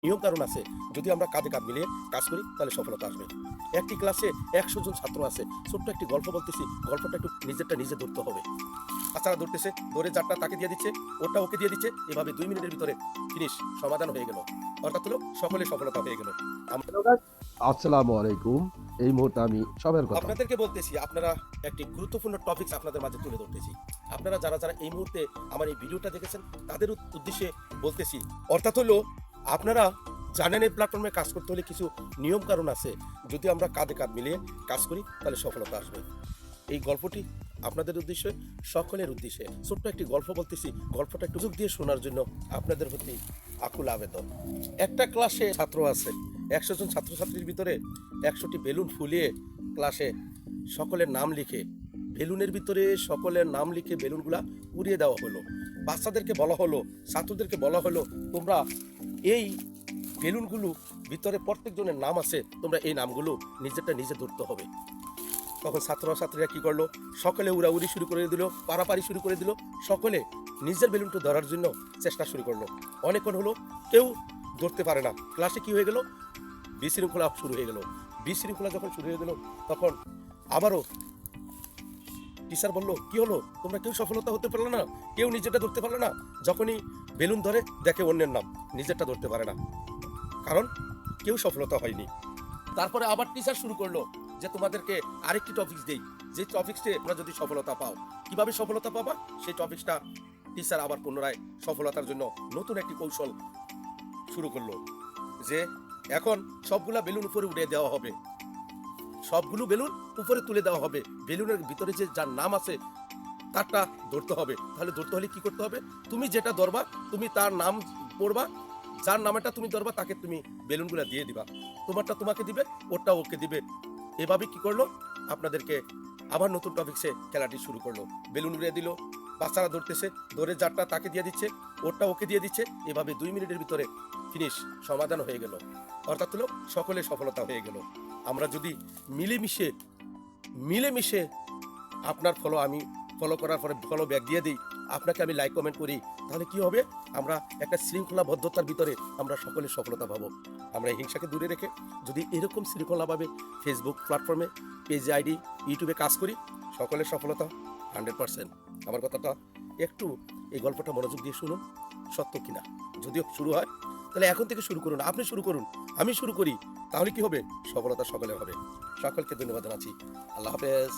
নিয়ম কারণ আছে। যদি আমরা কাঁধে কাঁধ মিলিয়ে কাজ করি তাহলে সফলতা আসবে। একটি ক্লাসে ১০০ জন ছাত্র আছে। ছোট্ট একটি গল্প বলতেছি, গল্পটা একটু নিজেরটা নিজে ধরতে হবে। বাচ্চারা ধরতেছে, ধরে যারটা তাকে দিয়ে দিচ্ছে, ওরটা ওকে দিয়ে দিচ্ছে। এভাবে ২ মিনিটের ভিতরে ফিনিশ, সমাধান হয়ে গেল। অর্থাৎ হলো সকলে সফলতা হয়ে গেল। হ্যালো গাইস, আসসালামু আলাইকুম। এই মুহূর্তে আমি সবার কথা আপনাদেরকে বলতেছি, আপনারা একটি গুরুত্বপূর্ণ টপিকস আপনাদের মাঝে তুলে ধরতেছি। আপনারা যারা এই মুহূর্তে আমার এই ভিডিওটা দেখেছেন তাদের উদ্দেশ্যে বলতেছি। অর্থাৎ হলো আপনারা জানেন এই প্ল্যাটফর্মে কাজ করতে হলে কিছু নিয়ম কারণ আছে। যদি আমরা কাঁধে কাঁধ মিলিয়ে কাজ করি তাহলে সফলতা আসবে। এই গল্পটি আপনাদের উদ্দেশ্যে, সকলের উদ্দেশ্যে ছোট্ট একটি গল্প বলতেছি। গল্পটা একটু মনোযোগ দিয়ে শোনার জন্য আপনাদের প্রতি আকুল আবেদন। একটা ক্লাসে ছাত্র আছে। ১০০ জন ছাত্রছাত্রীর ভিতরে ১০০টি বেলুন ফুলিয়ে ক্লাসে সকলের নাম লিখে, বেলুনের ভিতরে সকলের নাম লিখে বেলুনগুলা উড়িয়ে দেওয়া হলো। বাচ্চাদেরকে বলা হলো, ছাত্রদেরকে বলা হলো, তোমরা এই বেলুনগুলো ভিতরে প্রত্যেকজনের নাম আছে, তোমরা এই নামগুলো নিজেরটা নিজে ধরতে হবে। তখন ছাত্রছাত্রীরা কি করলো, সকলে উড়াউড়ি শুরু করে দিল, পারাপারি শুরু করে দিল। সকলে নিজের বেলুনটা ধরার জন্য চেষ্টা শুরু করলো। অনেকক্ষণ হলো, কেউ ধরতে পারে না। ক্লাসে কি হয়ে গেল, বিশৃঙ্খলা শুরু হয়ে গেল। বিশৃঙ্খলা যখন শুরু হয়ে গেল, তখন আবারও টিচার বললো, কি হলো, তোমরা কেউ সফলতা হতে পারলো না, কেউ নিজেরটা ধরতে পারলো না। যখনই বেলুন ধরে দেখে অন্যের নাম, নিজেরটা ধরতে পারে না, কারণ কেউ সফলতা হয়নি। তারপরে আবার টিচার শুরু করলো যে তোমাদেরকে আরেকটি টপিকস দেই, যে টপিকসে তোমরা যদি সফলতা পাও, কিভাবে সফলতা পাবা সেই টপিকসটা টিচার আবার পুনরায় সফলতার জন্য নতুন একটি কৌশল শুরু করলো, যে এখন সবগুলা বেলুন উপরে উঠে দেওয়া হবে, সবগুলো বেলুন উপরে তুলে দেওয়া হবে। বেলুনের ভিতরে যে যার নাম আছে তারটা ধরতে হবে। তাহলে ধরতে হলে কি করতে হবে, তুমি যেটা ধরবা তুমি তার নাম পড়বা, যার নামটা তুমি ধরবা তাকে তুমি বেলুনগুলো দিয়ে দিবা। তোমারটা তোমাকে দিবে, ওরটা ওকে দিবে। এভাবে কি করলো, আপনাদেরকে আবার নতুন টপিকসে খেলাটি শুরু করলো। বেলুন উড়িয়ে দিল, বাচ্চারা ধরতেছে, ধরে যারটা তাকে দিয়ে দিচ্ছে, ওরটা ওকে দিয়ে দিচ্ছে। এভাবে ২ মিনিটের ভিতরে ফিনিশ, সমাধান হয়ে গেল। অর্থাৎ হলো সকলে সফলতা হয়ে গেল। আমরা যদি মিলেমিশে আপনার ফলো আমি ফলো করার পরে ফলো ব্যাক দিয়ে দিই, আপনাকে আমি লাইক কমেন্ট করি, তাহলে কি হবে, আমরা একটা শৃঙ্খলাবদ্ধতার ভিতরে আমরা সকলে সফলতা পাবো। আমরা হিংসাকে দূরে রেখে যদি এরকম শৃঙ্খলাভাবে ফেসবুক প্ল্যাটফর্মে, পেজ আইডি, ইউটিউবে কাজ করি, সকলের সফলতা 100%। আমার কথাটা একটু, এই গল্পটা মনোযোগ দিয়ে শুনুন, সত্য কিনা। যদিও শুরু হয়, তাহলে এখন থেকে শুরু করুন, আপনি শুরু করুন, আমি শুরু করি, তাহলে কি হবে, সফলতা সকলের হবে। সকলকে ধন্যবাদ জানাচ্ছি। আল্লাহ হাফেজ।